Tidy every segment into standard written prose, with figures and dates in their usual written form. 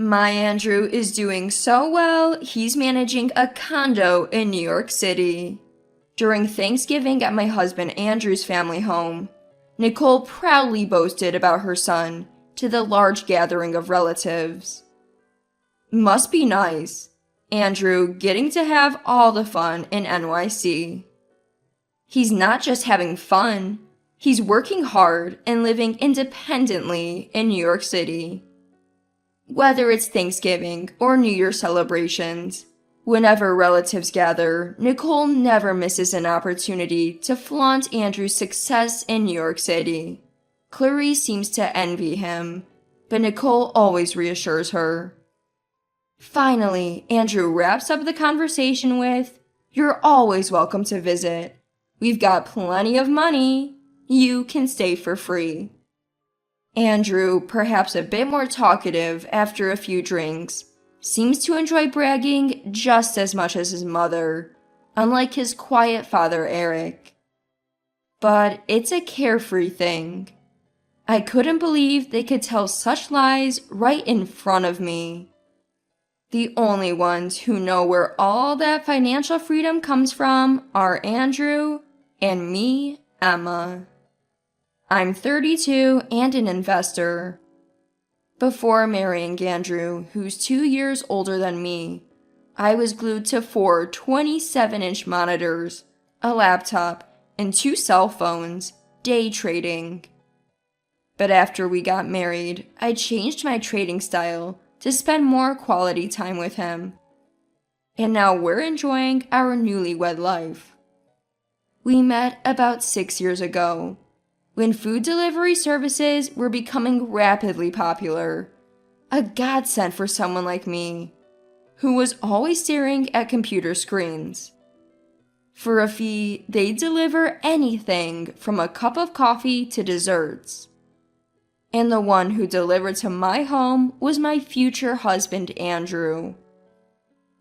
My Andrew is doing so well, he's managing a condo in New York City. During Thanksgiving at my husband Andrew's family home, Nicole proudly boasted about her son to the large gathering of relatives. Must be nice, Andrew getting to have all the fun in NYC. He's not just having fun, he's working hard and living independently in New York City. Whether it's Thanksgiving or New Year celebrations, whenever relatives gather, Nicole never misses an opportunity to flaunt Andrew's success in New York City. Clarice seems to envy him, but Nicole always reassures her. Finally, Andrew wraps up the conversation with, "You're always welcome to visit. We've got plenty of money. You can stay for free." Andrew, perhaps a bit more talkative after a few drinks, seems to enjoy bragging just as much as his mother, unlike his quiet father Eric. But it's a carefree thing. I couldn't believe they could tell such lies right in front of me. The only ones who know where all that financial freedom comes from are Andrew and me, Emma. I'm 32 and an investor. Before marrying Andrew, who's 2 years older than me, I was glued to 4 27-inch monitors, a laptop, and 2 cell phones, day trading. But after we got married, I changed my trading style to spend more quality time with him. And now we're enjoying our newlywed life. We met about 6 years ago, when food delivery services were becoming rapidly popular, a godsend for someone like me, who was always staring at computer screens. For a fee, they'd deliver anything from a cup of coffee to desserts. And the one who delivered to my home was my future husband, Andrew.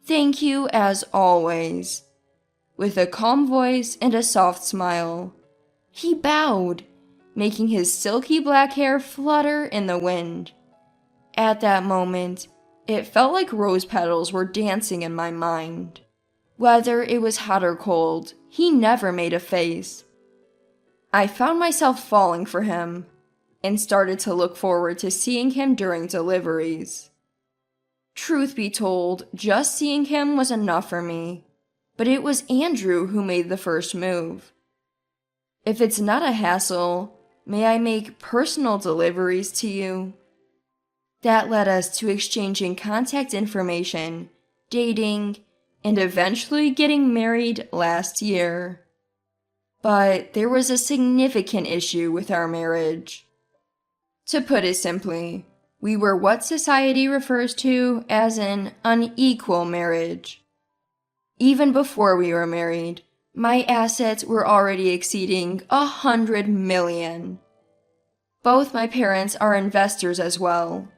Thank you as always. With a calm voice and a soft smile, he bowed, making his silky black hair flutter in the wind. At that moment, it felt like rose petals were dancing in my mind. Whether it was hot or cold, he never made a face. I found myself falling for him, and started to look forward to seeing him during deliveries. Truth be told, just seeing him was enough for me, but it was Andrew who made the first move. If it's not a hassle, may I make personal deliveries to you? That led us to exchanging contact information, dating, and eventually getting married last year. But there was a significant issue with our marriage. To put it simply, we were what society refers to as an unequal marriage. Even before we were married, my assets were already exceeding $100 million. Both my parents are investors as well.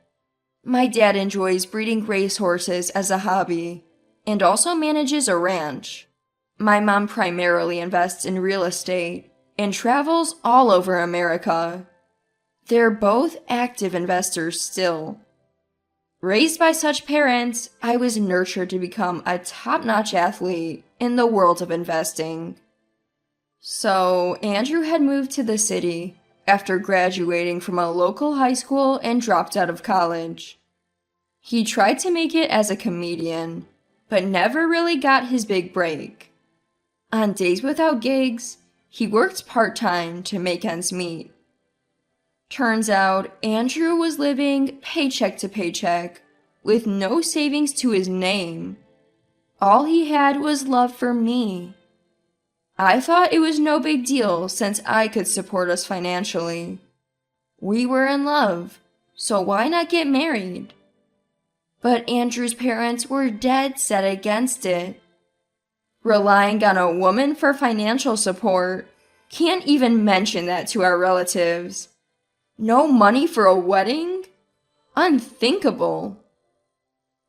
My dad enjoys breeding racehorses as a hobby, and also manages a ranch. My mom primarily invests in real estate, and travels all over America. They're both active investors still. Raised by such parents, I was nurtured to become a top-notch athlete in the world of investing. So, Andrew had moved to the city after graduating from a local high school and dropped out of college. He tried to make it as a comedian, but never really got his big break. On days without gigs, he worked part-time to make ends meet. Turns out, Andrew was living paycheck to paycheck, with no savings to his name. All he had was love for me. I thought it was no big deal since I could support us financially. We were in love, so why not get married? But Andrew's parents were dead set against it. Relying on a woman for financial support, can't even mention that to our relatives. No money for a wedding? Unthinkable.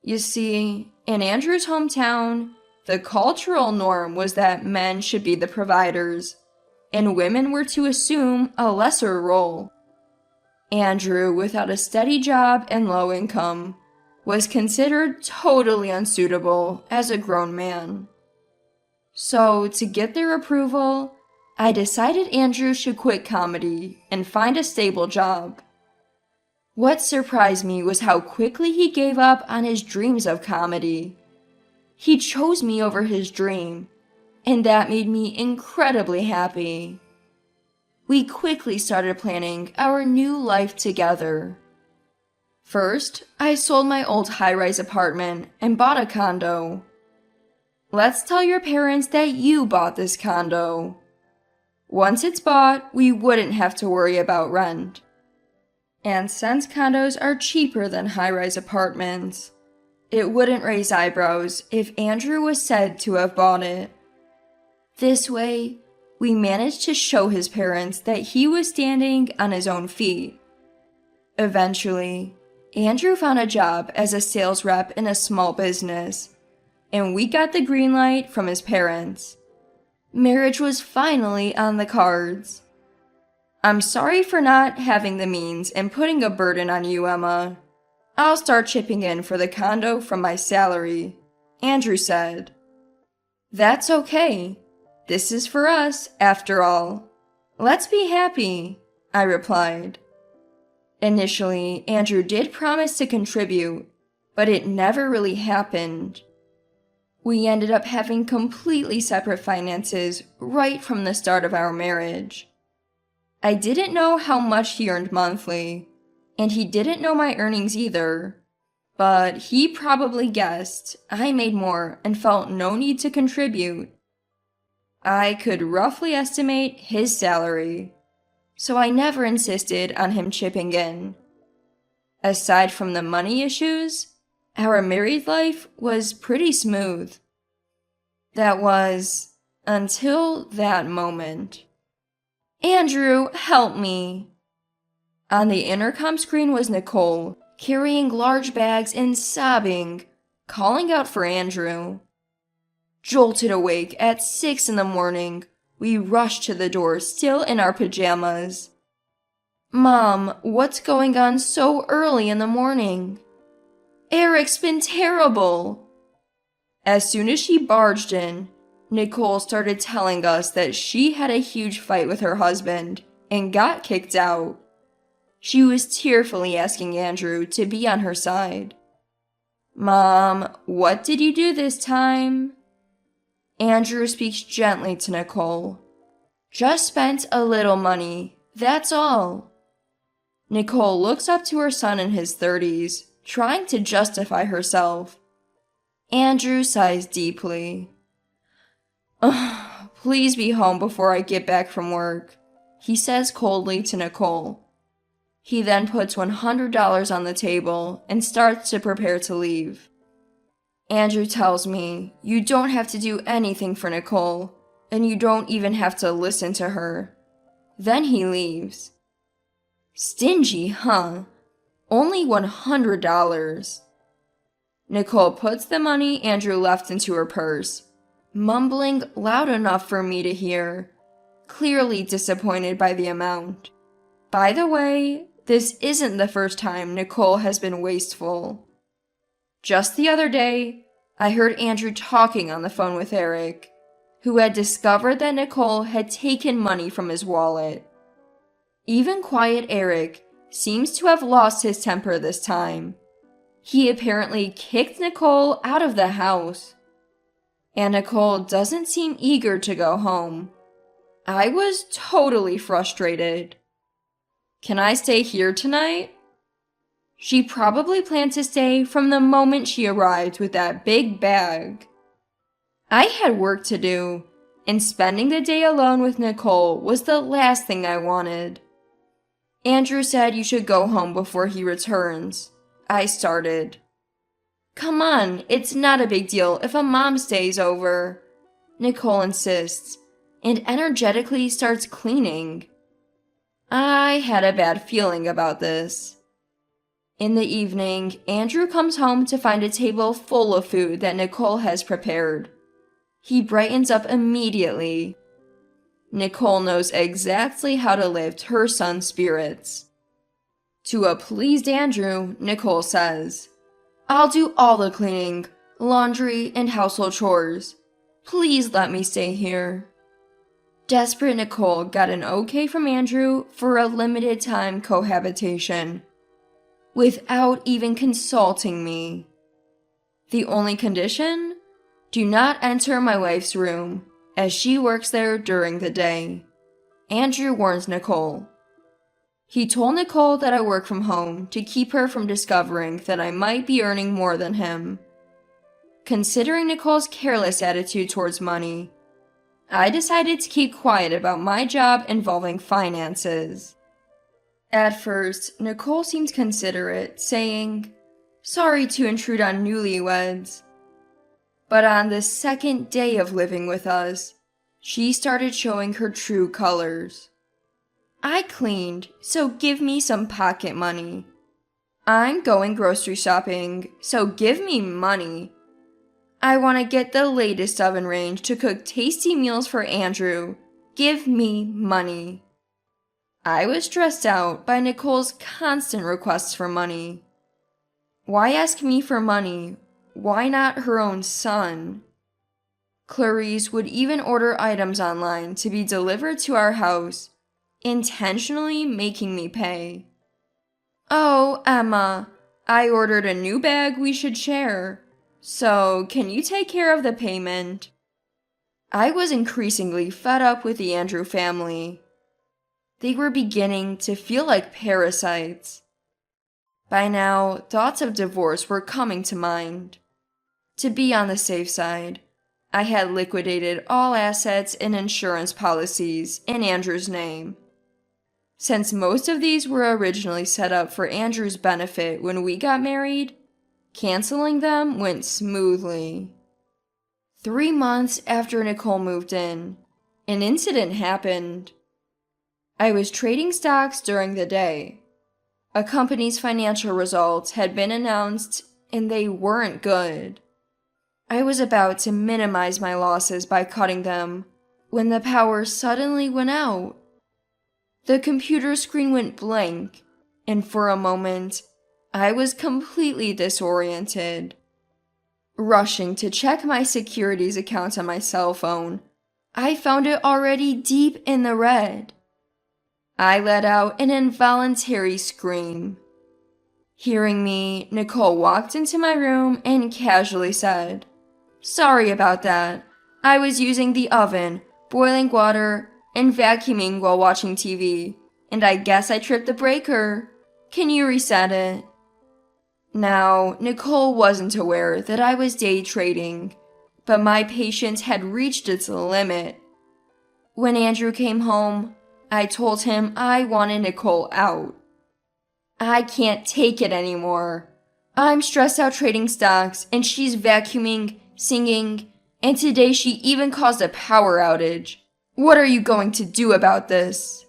You see, in Andrew's hometown, the cultural norm was that men should be the providers, and women were to assume a lesser role. Andrew, without a steady job and low income, was considered totally unsuitable as a grown man. So, to get their approval, I decided Andrew should quit comedy and find a stable job. What surprised me was how quickly he gave up on his dreams of comedy. He chose me over his dream, and that made me incredibly happy. We quickly started planning our new life together. First, I sold my old high-rise apartment and bought a condo. Let's tell your parents that you bought this condo. Once it's bought, we wouldn't have to worry about rent. And since condos are cheaper than high-rise apartments, it wouldn't raise eyebrows if Andrew was said to have bought it. This way, we managed to show his parents that he was standing on his own feet. Eventually, Andrew found a job as a sales rep in a small business, and we got the green light from his parents. Marriage was finally on the cards. I'm sorry for not having the means and putting a burden on you, Emma. I'll start chipping in for the condo from my salary, Andrew said. That's okay. This is for us, after all. Let's be happy, I replied. Initially, Andrew did promise to contribute, but it never really happened. We ended up having completely separate finances right from the start of our marriage. I didn't know how much he earned monthly, and he didn't know my earnings either, but he probably guessed I made more and felt no need to contribute. I could roughly estimate his salary, so I never insisted on him chipping in. Aside from the money issues, our married life was pretty smooth. That was until that moment. Andrew, help me. On the intercom screen was Nicole, carrying large bags and sobbing, calling out for Andrew. Jolted awake at 6 a.m, we rushed to the door still in our pajamas. Mom, what's going on so early in the morning? Eric's been terrible. As soon as she barged in, Nicole started telling us that she had a huge fight with her husband and got kicked out. She was tearfully asking Andrew to be on her side. Mom, what did you do this time? Andrew speaks gently to Nicole. Just spent a little money, that's all. Nicole looks up to her son in his 30s, trying to justify herself. Andrew sighs deeply. Please be home before I get back from work, he says coldly to Nicole. He then puts $100 on the table and starts to prepare to leave. Andrew tells me, you don't have to do anything for Nicole, and you don't even have to listen to her. Then he leaves. Stingy, huh? Only $100. Nicole puts the money Andrew left into her purse, mumbling loud enough for me to hear, clearly disappointed by the amount. By the way, this isn't the first time Nicole has been wasteful. Just the other day, I heard Andrew talking on the phone with Eric, who had discovered that Nicole had taken money from his wallet. Even quiet Eric seems to have lost his temper this time. He apparently kicked Nicole out of the house. And Nicole doesn't seem eager to go home. I was totally frustrated. Can I stay here tonight? She probably planned to stay from the moment she arrived with that big bag. I had work to do, and spending the day alone with Nicole was the last thing I wanted. Andrew said you should go home before he returns. I started. Come on, it's not a big deal if a mom stays over. Nicole insists, and energetically starts cleaning. I had a bad feeling about this. In the evening, Andrew comes home to find a table full of food that Nicole has prepared. He brightens up immediately. Nicole knows exactly how to lift her son's spirits. To a pleased Andrew, Nicole says, I'll do all the cleaning, laundry, and household chores. Please let me stay here. Desperate Nicole got an okay from Andrew for a limited time cohabitation, without even consulting me. The only condition? Do not enter my wife's room, as she works there during the day. Andrew warns Nicole. He told Nicole that I work from home to keep her from discovering that I might be earning more than him. Considering Nicole's careless attitude towards money, I decided to keep quiet about my job involving finances. At first, Nicole seemed considerate, saying, "Sorry to intrude on newlyweds." But on the second day of living with us, she started showing her true colors. "I cleaned, so give me some pocket money. I'm going grocery shopping, so give me money. I want to get the latest oven range to cook tasty meals for Andrew. Give me money." I was stressed out by Nicole's constant requests for money. Why ask me for money? Why not her own son? Clarice would even order items online to be delivered to our house, intentionally making me pay. "Oh, Emma, I ordered a new bag we should share. So, can you take care of the payment?" I was increasingly fed up with the Andrew family. They were beginning to feel like parasites. By now, thoughts of divorce were coming to mind. To be on the safe side, I had liquidated all assets and insurance policies in Andrew's name. Since most of these were originally set up for Andrew's benefit when we got married, canceling them went smoothly. 3 months after Nicole moved in, an incident happened. I was trading stocks during the day. A company's financial results had been announced, and they weren't good. I was about to minimize my losses by cutting them when the power suddenly went out. The computer screen went blank, and for a moment, I was completely disoriented. Rushing to check my securities account on my cell phone, I found it already deep in the red. I let out an involuntary scream. Hearing me, Nicole walked into my room and casually said, "Sorry about that. I was using the oven, boiling water, and vacuuming while watching TV, and I guess I tripped the breaker. Can you reset it?" Now, Nicole wasn't aware that I was day trading, but my patience had reached its limit. When Andrew came home, I told him I wanted Nicole out. "I can't take it anymore. I'm stressed out trading stocks, and she's vacuuming, singing, and today she even caused a power outage. What are you going to do about this?"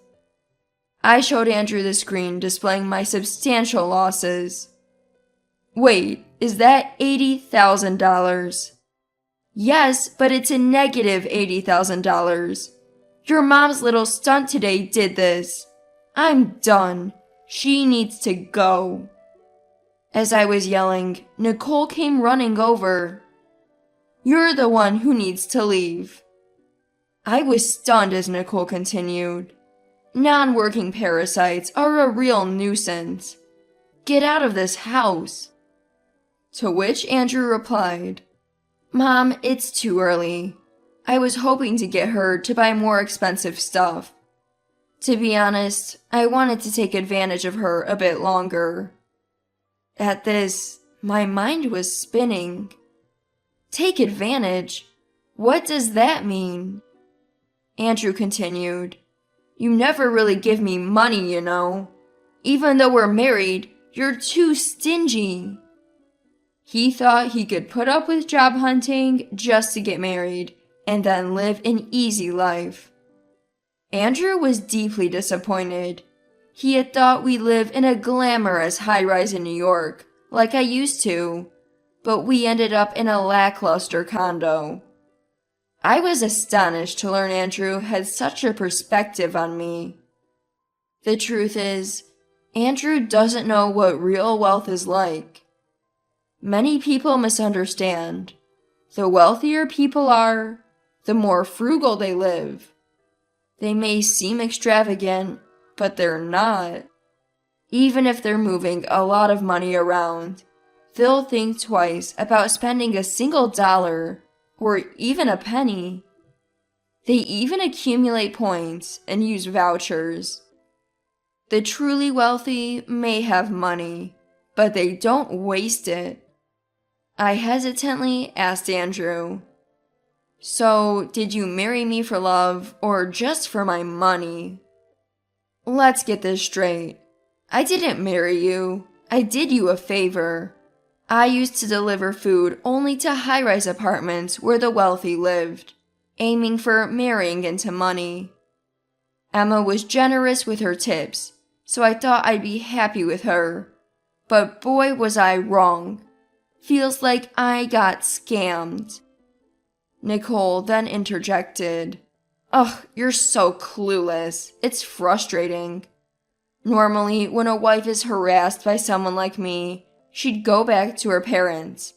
I showed Andrew the screen displaying my substantial losses. "Wait, is that $80,000? "Yes, but it's a negative $80,000. Your mom's little stunt today did this. I'm done. She needs to go." As I was yelling, Nicole came running over. "You're the one who needs to leave." I was stunned as Nicole continued. "Non-working parasites are a real nuisance. Get out of this house." To which Andrew replied, "Mom, it's too early. I was hoping to get her to buy more expensive stuff. To be honest, I wanted to take advantage of her a bit longer." At this, my mind was spinning. Take advantage? What does that mean? Andrew continued, "You never really give me money, you know. Even though we're married, you're too stingy." He thought he could put up with job hunting just to get married and then live an easy life. Andrew was deeply disappointed. He had thought we'd live in a glamorous high-rise in New York, like I used to, but we ended up in a lackluster condo. I was astonished to learn Andrew had such a perspective on me. The truth is, Andrew doesn't know what real wealth is like. Many people misunderstand. The wealthier people are, the more frugal they live. They may seem extravagant, but they're not. Even if they're moving a lot of money around, they'll think twice about spending a single dollar or even a penny. They even accumulate points and use vouchers. The truly wealthy may have money, but they don't waste it. I hesitantly asked Andrew, "So, did you marry me for love or just for my money?" "Let's get this straight. I didn't marry you. I did you a favor. I used to deliver food only to high-rise apartments where the wealthy lived, aiming for marrying into money. Emma was generous with her tips, so I thought I'd be happy with her. But boy, was I wrong. Feels like I got scammed." Nicole then interjected, "Ugh, you're so clueless. It's frustrating. Normally, when a wife is harassed by someone like me, she'd go back to her parents.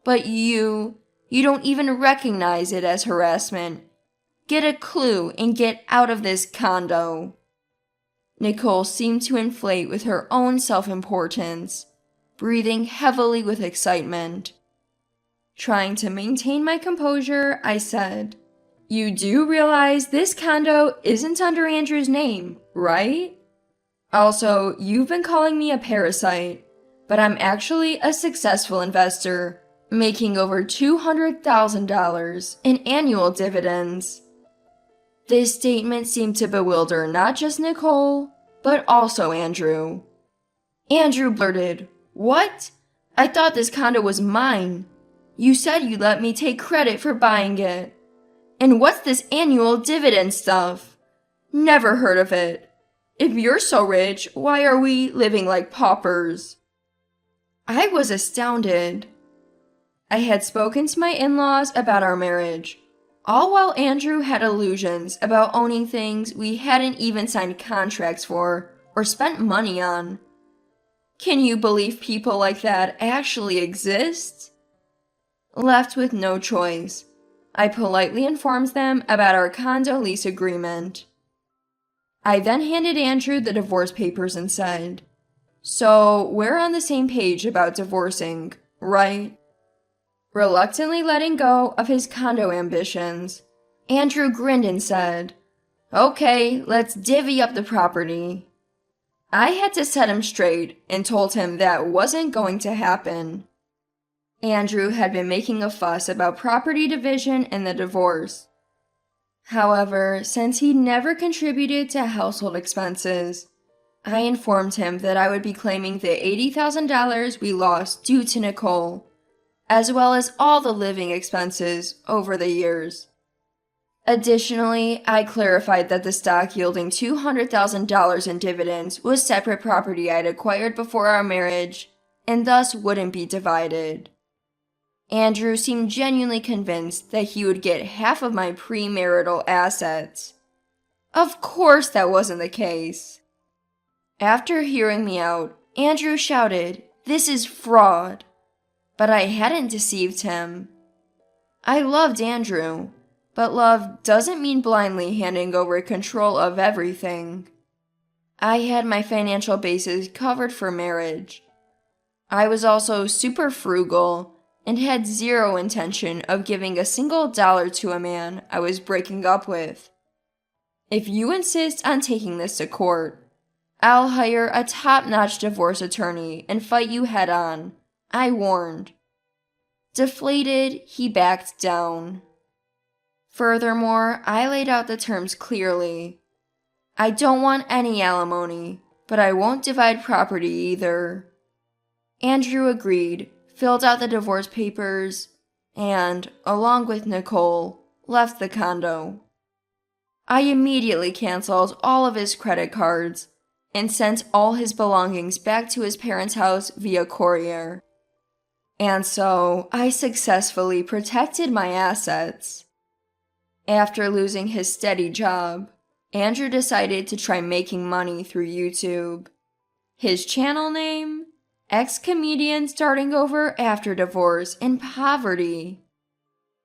But you don't even recognize it as harassment. Get a clue and get out of this condo." Nicole seemed to inflate with her own self-importance, breathing heavily with excitement. Trying to maintain my composure, I said, "You do realize this condo isn't under Andrew's name, right? Also, you've been calling me a parasite, but I'm actually a successful investor, making over $200,000 in annual dividends." This statement seemed to bewilder not just Nicole, but also Andrew. Andrew blurted, "What? I thought this condo was mine. You said you'd let me take credit for buying it. And what's this annual dividend stuff? Never heard of it. If you're so rich, why are we living like paupers?" I was astounded. I had spoken to my in-laws about our marriage, all while Andrew had illusions about owning things we hadn't even signed contracts for or spent money on. Can you believe people like that actually exist? Left with no choice, I politely informed them about our condo lease agreement. I then handed Andrew the divorce papers and said, "So, we're on the same page about divorcing, right?" Reluctantly letting go of his condo ambitions, Andrew grinned and said, "Okay, let's divvy up the property." I had to set him straight and told him that wasn't going to happen. Andrew had been making a fuss about property division and the divorce. However, since he never contributed to household expenses, I informed him that I would be claiming the $80,000 we lost due to Nicole, as well as all the living expenses over the years. Additionally, I clarified that the stock yielding $200,000 in dividends was separate property I had acquired before our marriage, and thus wouldn't be divided. Andrew seemed genuinely convinced that he would get half of my premarital assets. Of course that wasn't the case. After hearing me out, Andrew shouted, "This is fraud." But I hadn't deceived him. I loved Andrew, but love doesn't mean blindly handing over control of everything. I had my financial bases covered for marriage. I was also super frugal and had zero intention of giving a single dollar to a man I was breaking up with. "If you insist on taking this to court, I'll hire a top-notch divorce attorney and fight you head-on," I warned. Deflated, he backed down. Furthermore, I laid out the terms clearly. I don't want any alimony, but I won't divide property either. Andrew agreed, filled out the divorce papers, and, along with Nicole, left the condo. I immediately canceled all of his credit cards and sent all his belongings back to his parents' house via courier. And so, I successfully protected my assets. After losing his steady job, Andrew decided to try making money through YouTube. His channel name? ex-comedian starting over after divorce and poverty.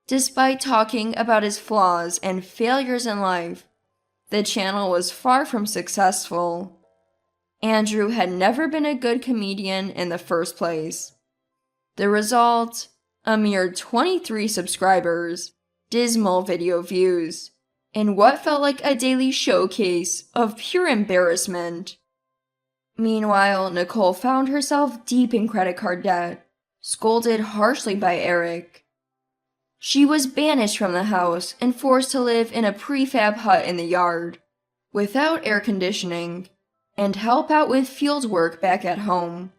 Despite talking about his flaws and failures in life, the channel was far from successful. Andrew had never been a good comedian in the first place. The result? A mere 23 subscribers, dismal video views, and what felt like a daily showcase of pure embarrassment. Meanwhile, Nicole found herself deep in credit card debt, scolded harshly by Eric. She was banished from the house and forced to live in a prefab hut in the yard, without air conditioning, and help out with field work back at home.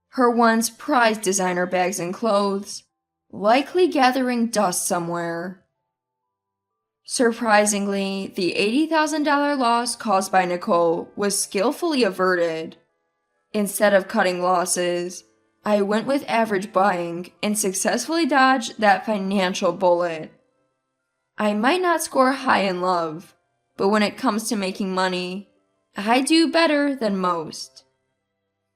Her once prized designer bags and clothes, likely gathering dust somewhere. Surprisingly, the $80,000 loss caused by Nicole was skillfully averted. Instead of cutting losses, I went with average buying and successfully dodged that financial bullet. I might not score high in love, but when it comes to making money, I do better than most.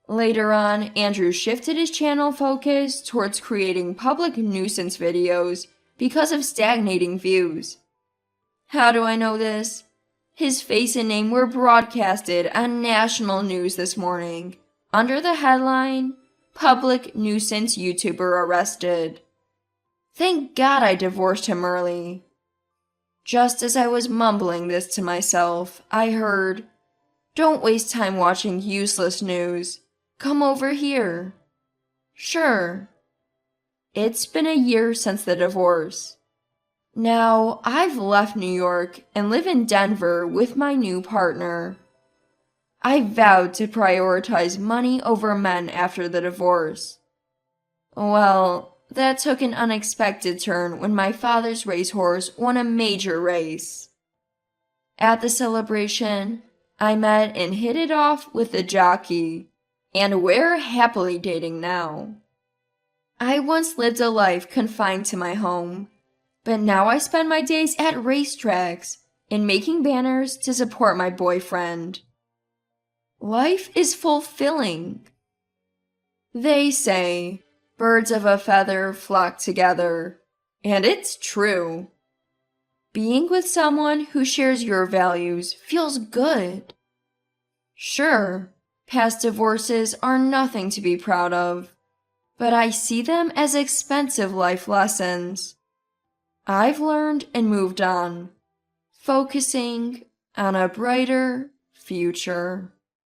Later on, Andrew shifted his channel focus towards creating public nuisance videos because of stagnating views. How do I know this? His face and name were broadcasted on national news this morning, under the headline, "Public Nuisance YouTuber Arrested." Thank God I divorced him early. Just as I was mumbling this to myself, I heard, "Don't waste time watching useless news. Come over here." Sure. It's been a year since the divorce. Now, I've left New York and live in Denver with my new partner. I vowed to prioritize money over men after the divorce. Well, that took an unexpected turn when my father's racehorse won a major race. At the celebration, I met and hit it off with the jockey, and we're happily dating now. I once lived a life confined to my home, but now I spend my days at racetracks and making banners to support my boyfriend. Life is fulfilling. They say, birds of a feather flock together, and it's true. Being with someone who shares your values feels good. Sure, past divorces are nothing to be proud of, but I see them as expensive life lessons. I've learned and moved on, focusing on a brighter future.